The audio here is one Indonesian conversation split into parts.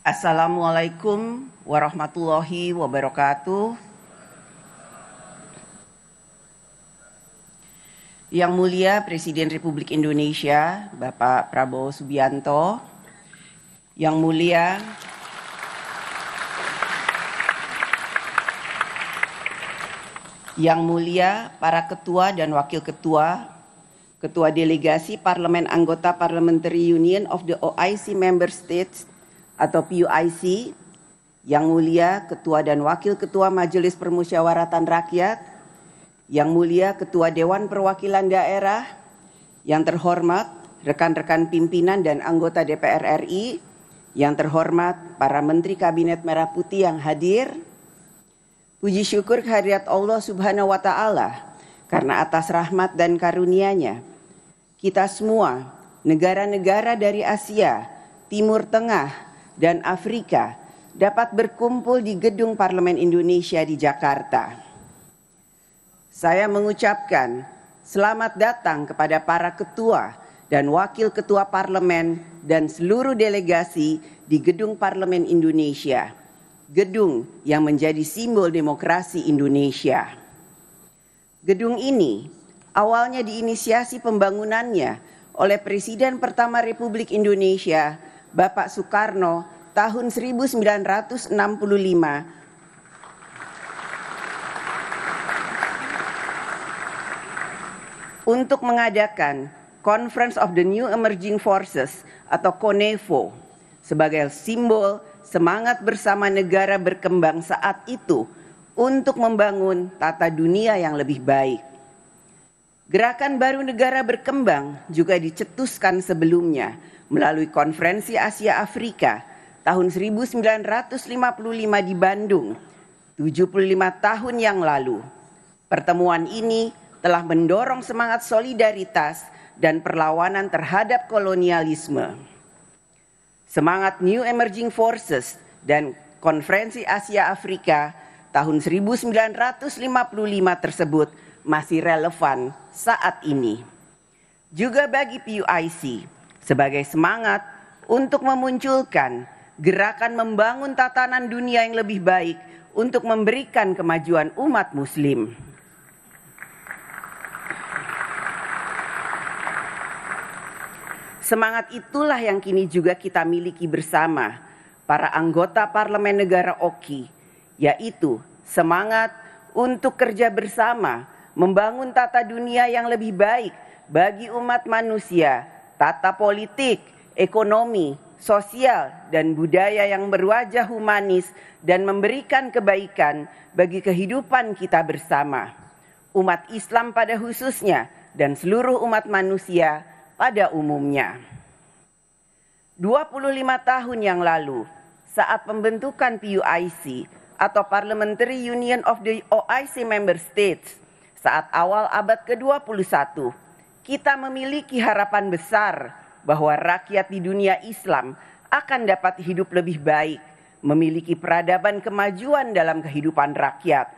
Assalamualaikum warahmatullahi wabarakatuh. Yang Mulia Presiden Republik Indonesia, Bapak Prabowo Subianto, Yang Mulia para Ketua dan Wakil Ketua, Ketua Delegasi Parlemen Anggota Parliamentary Union of the OIC Member States atau PUIC, Yang Mulia Ketua dan Wakil Ketua Majelis Permusyawaratan Rakyat, Yang Mulia Ketua Dewan Perwakilan Daerah, yang terhormat rekan-rekan pimpinan dan anggota DPR RI, yang terhormat para Menteri Kabinet Merah Putih yang hadir, puji syukur kehadirat Allah Subhanahu wa Ta'ala karena atas rahmat dan karunia-Nya, kita semua, negara-negara dari Asia, Timur Tengah, dan Afrika dapat berkumpul di Gedung Parlemen Indonesia di Jakarta. Saya mengucapkan selamat datang kepada para ketua dan wakil ketua parlemen dan seluruh delegasi di Gedung Parlemen Indonesia, gedung yang menjadi simbol demokrasi Indonesia. Gedung ini awalnya diinisiasi pembangunannya oleh Presiden pertama Republik Indonesia, Bapak Soekarno, tahun 1965 untuk mengadakan Conference of the New Emerging Forces atau CONEFO sebagai simbol semangat bersama negara berkembang saat itu untuk membangun tata dunia yang lebih baik. Gerakan baru negara berkembang juga dicetuskan sebelumnya melalui Konferensi Asia Afrika tahun 1955 di Bandung, 75 tahun yang lalu. Pertemuan ini telah mendorong semangat solidaritas dan perlawanan terhadap kolonialisme. Semangat New Emerging Forces dan Konferensi Asia Afrika tahun 1955 tersebut masih relevan saat ini. Juga bagi PUIC sebagai semangat untuk memunculkan gerakan membangun tatanan dunia yang lebih baik untuk memberikan kemajuan umat Muslim. Semangat itulah yang kini juga kita miliki bersama para anggota Parlemen Negara OKI, yaitu semangat untuk kerja bersama membangun tata dunia yang lebih baik bagi umat manusia, tata politik, ekonomi, sosial, dan budaya yang berwajah humanis dan memberikan kebaikan bagi kehidupan kita bersama, umat Islam pada khususnya dan seluruh umat manusia pada umumnya. 25 tahun yang lalu, saat pembentukan PUIC atau Parliamentary Union of the OIC Member States, saat awal abad ke-21, kita memiliki harapan besar bahwa rakyat di dunia Islam akan dapat hidup lebih baik, memiliki peradaban kemajuan dalam kehidupan rakyat.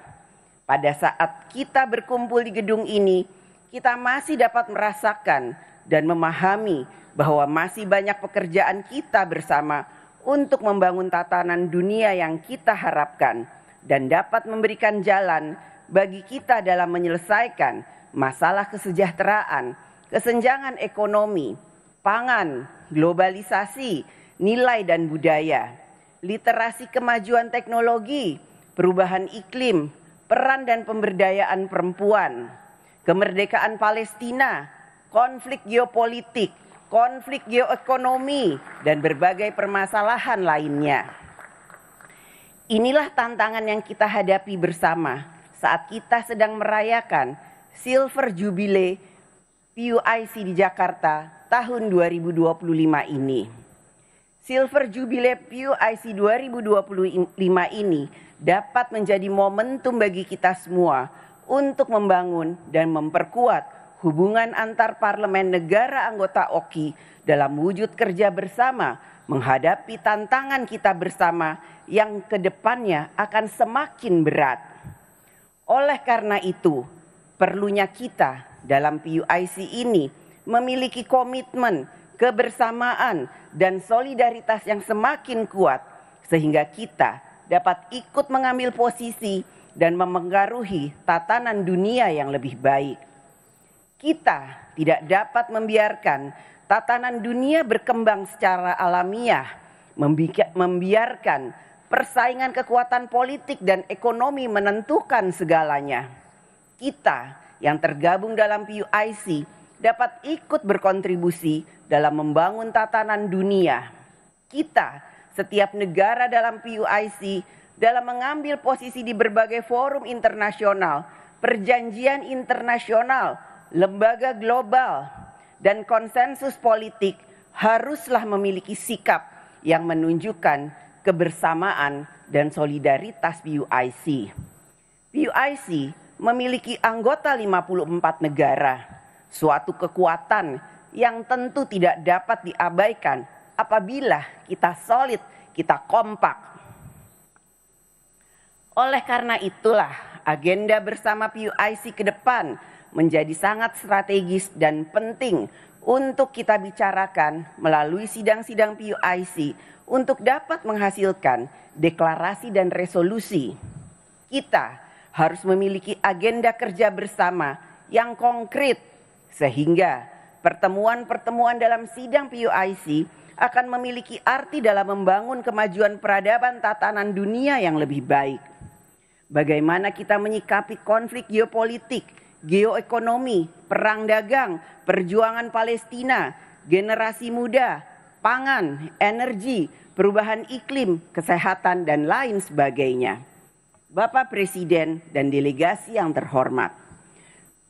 Pada saat kita berkumpul di gedung ini, kita masih dapat merasakan dan memahami bahwa masih banyak pekerjaan kita bersama untuk membangun tatanan dunia yang kita harapkan dan dapat memberikan jalan bagi kita dalam menyelesaikan masalah kesejahteraan, kesenjangan ekonomi, pangan, globalisasi, nilai dan budaya, literasi kemajuan teknologi, perubahan iklim, peran dan pemberdayaan perempuan, kemerdekaan Palestina, konflik geopolitik, konflik geoekonomi, dan berbagai permasalahan lainnya. Inilah tantangan yang kita hadapi bersama saat kita sedang merayakan Silver Jubilee PUIC di Jakarta tahun 2025 ini. Silver Jubilee PUIC 2025 ini dapat menjadi momentum bagi kita semua untuk membangun dan memperkuat hubungan antar parlemen negara anggota OKI dalam wujud kerja bersama menghadapi tantangan kita bersama yang kedepannya akan semakin berat. Oleh karena itu, perlunya kita dalam PUIC ini memiliki komitmen, kebersamaan, dan solidaritas yang semakin kuat sehingga kita dapat ikut mengambil posisi dan memengaruhi tatanan dunia yang lebih baik. Kita tidak dapat membiarkan tatanan dunia berkembang secara alamiah, membiarkan persaingan kekuatan politik dan ekonomi menentukan segalanya. Kita yang tergabung dalam PUIC dapat ikut berkontribusi dalam membangun tatanan dunia. Kita, setiap negara dalam PUIC, dalam mengambil posisi di berbagai forum internasional, perjanjian internasional, lembaga global, dan konsensus politik haruslah memiliki sikap yang menunjukkan kebersamaan dan solidaritas PUIC. PUIC memiliki anggota 54 negara, suatu kekuatan yang tentu tidak dapat diabaikan apabila kita solid, kita kompak. Oleh karena itulah agenda bersama PUIC ke depan menjadi sangat strategis dan penting untuk kita bicarakan melalui sidang-sidang PUIC untuk dapat menghasilkan deklarasi dan resolusi. Kita harus memiliki agenda kerja bersama yang konkret sehingga pertemuan-pertemuan dalam sidang PUIC akan memiliki arti dalam membangun kemajuan peradaban tatanan dunia yang lebih baik. Bagaimana kita menyikapi konflik geopolitik, geoekonomi, perang dagang, perjuangan Palestina, generasi muda, pangan, energi, perubahan iklim, kesehatan, dan lain sebagainya. Bapak Presiden dan delegasi yang terhormat,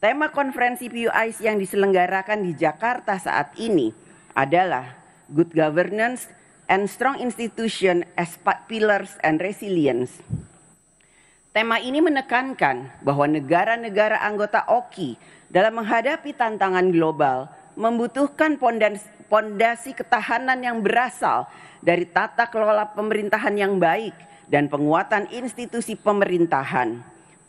tema konferensi PUIC yang diselenggarakan di Jakarta saat ini adalah Good Governance and Strong Institution as Pillars and Resilience. Tema ini menekankan bahwa negara-negara anggota OKI dalam menghadapi tantangan global membutuhkan pondasi ketahanan yang berasal dari tata kelola pemerintahan yang baik dan penguatan institusi pemerintahan.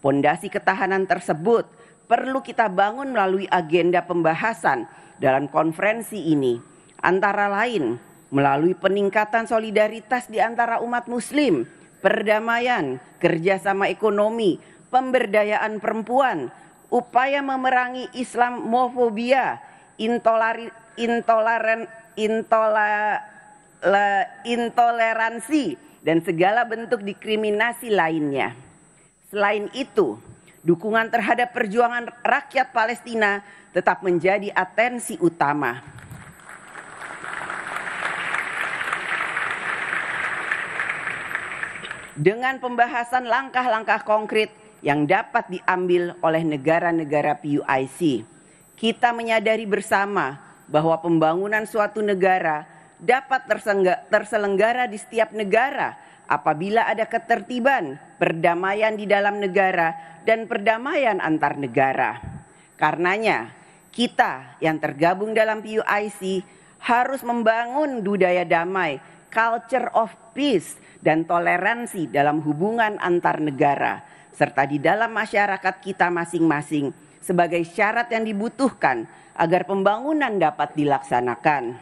Pondasi ketahanan tersebut perlu kita bangun melalui agenda pembahasan dalam konferensi ini, antara lain melalui peningkatan solidaritas di antara umat muslim, perdamaian, kerjasama ekonomi, pemberdayaan perempuan, upaya memerangi Islamofobia, intoleransi, dan segala bentuk diskriminasi lainnya. Selain itu, dukungan terhadap perjuangan rakyat Palestina tetap menjadi atensi utama. Dengan pembahasan langkah-langkah konkret yang dapat diambil oleh negara-negara PUIC, kita menyadari bersama bahwa pembangunan suatu negara dapat terselenggara di setiap negara apabila ada ketertiban, perdamaian di dalam negara, dan perdamaian antar negara. Karenanya, kita yang tergabung dalam PUIC harus membangun budaya damai, culture of peace, dan toleransi dalam hubungan antar negara, serta di dalam masyarakat kita masing-masing sebagai syarat yang dibutuhkan agar pembangunan dapat dilaksanakan.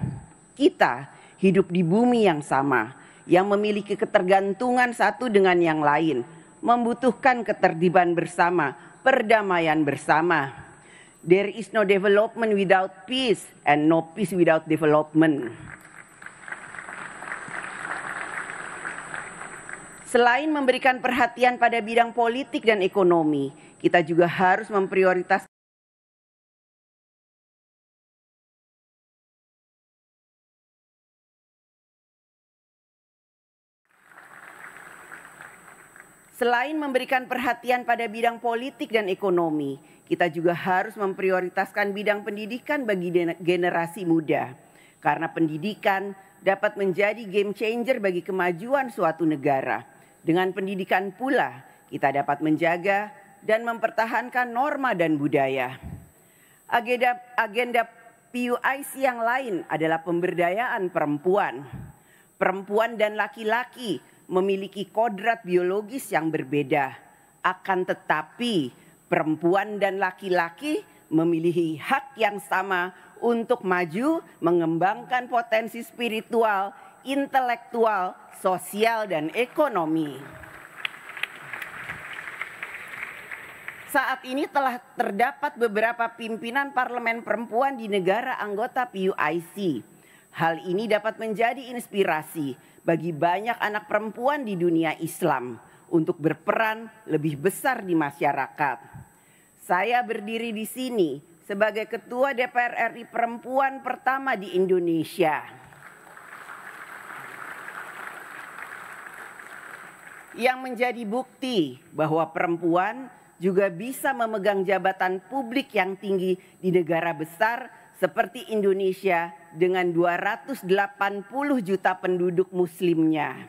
Kita hidup di bumi yang sama, yang memiliki ketergantungan satu dengan yang lain, membutuhkan ketertiban bersama, perdamaian bersama. There is no development without peace and no peace without development. Selain memberikan perhatian pada bidang politik dan ekonomi, kita juga harus memprioritaskan bidang pendidikan bagi generasi muda. Karena pendidikan dapat menjadi game changer bagi kemajuan suatu negara. Dengan pendidikan pula kita dapat menjaga dan mempertahankan norma dan budaya. Agenda PUIC yang lain adalah pemberdayaan perempuan. Perempuan dan laki-laki memiliki kodrat biologis yang berbeda. Akan tetapi perempuan dan laki-laki memiliki hak yang sama untuk maju, mengembangkan potensi spiritual, intelektual, sosial, dan ekonomi. Saat ini telah terdapat beberapa pimpinan parlemen perempuan di negara anggota PUIC. Hal ini dapat menjadi inspirasi bagi banyak anak perempuan di dunia Islam untuk berperan lebih besar di masyarakat. Saya berdiri di sini sebagai Ketua DPR RI perempuan pertama di Indonesia. Yang menjadi bukti bahwa perempuan juga bisa memegang jabatan publik yang tinggi di negara besar seperti Indonesia dengan 280 juta penduduk muslimnya.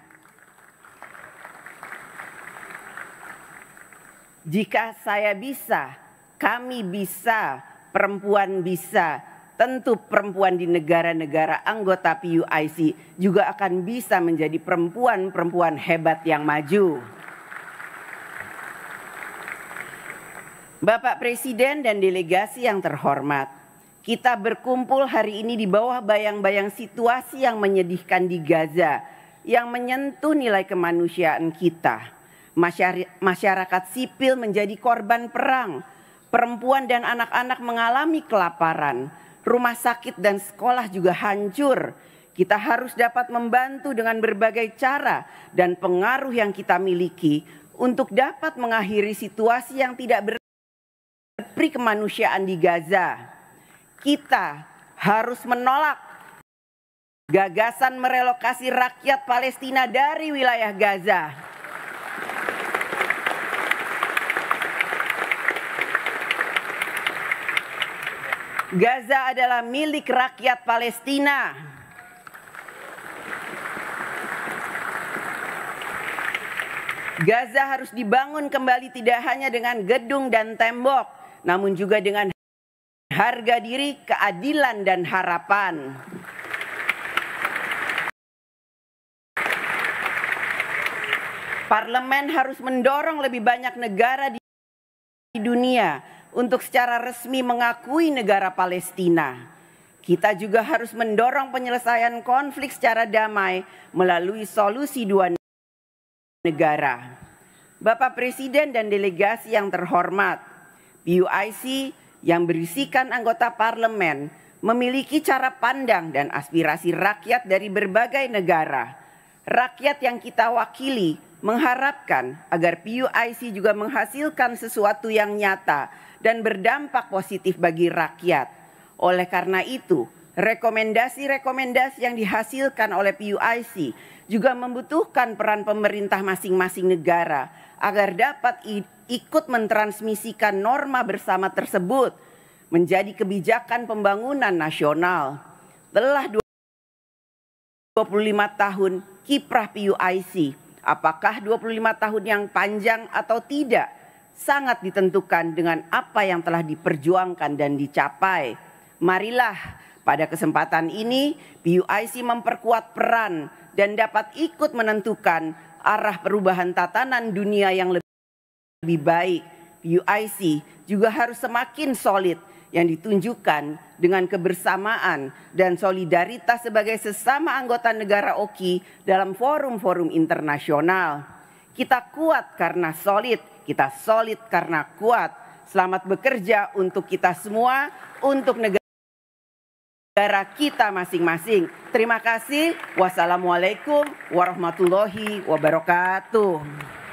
Jika saya bisa, kami bisa, perempuan bisa, tentu perempuan di negara-negara anggota PUIC juga akan bisa menjadi perempuan-perempuan hebat yang maju. Bapak Presiden dan delegasi yang terhormat, kita berkumpul hari ini di bawah bayang-bayang situasi yang menyedihkan di Gaza yang menyentuh nilai kemanusiaan kita. Masyarakat sipil menjadi korban perang, perempuan dan anak-anak mengalami kelaparan, rumah sakit dan sekolah juga hancur. Kita harus dapat membantu dengan berbagai cara dan pengaruh yang kita miliki untuk dapat mengakhiri situasi yang tidak berperi kemanusiaan di Gaza. Kita harus menolak gagasan merelokasi rakyat Palestina dari wilayah Gaza. Gaza adalah milik rakyat Palestina. Gaza harus dibangun kembali tidak hanya dengan gedung dan tembok, namun juga dengan harga diri, keadilan, dan harapan. Parlemen harus mendorong lebih banyak negara di dunia untuk secara resmi mengakui negara Palestina. Kita juga harus mendorong penyelesaian konflik secara damai melalui solusi dua negara. Bapak Presiden dan delegasi yang terhormat, PUIC yang berisikan anggota parlemen memiliki cara pandang dan aspirasi rakyat dari berbagai negara. Rakyat yang kita wakili mengharapkan agar PUIC juga menghasilkan sesuatu yang nyata dan berdampak positif bagi rakyat. Oleh karena itu, rekomendasi-rekomendasi yang dihasilkan oleh PUIC juga membutuhkan peran pemerintah masing-masing negara agar dapat ikut mentransmisikan norma bersama tersebut menjadi kebijakan pembangunan nasional. Telah 25 tahun kiprah PUIC, apakah 25 tahun yang panjang atau tidak, sangat ditentukan dengan apa yang telah diperjuangkan dan dicapai. Marilah pada kesempatan ini PUIC memperkuat peran dan dapat ikut menentukan arah perubahan tatanan dunia yang lebih baik. PUIC juga harus semakin solid yang ditunjukkan dengan kebersamaan dan solidaritas sebagai sesama anggota negara OKI dalam forum-forum internasional. Kita kuat karena solid, kita solid karena kuat. Selamat bekerja untuk kita semua, untuk negara kita masing-masing. Terima kasih. Wassalamualaikum warahmatullahi wabarakatuh.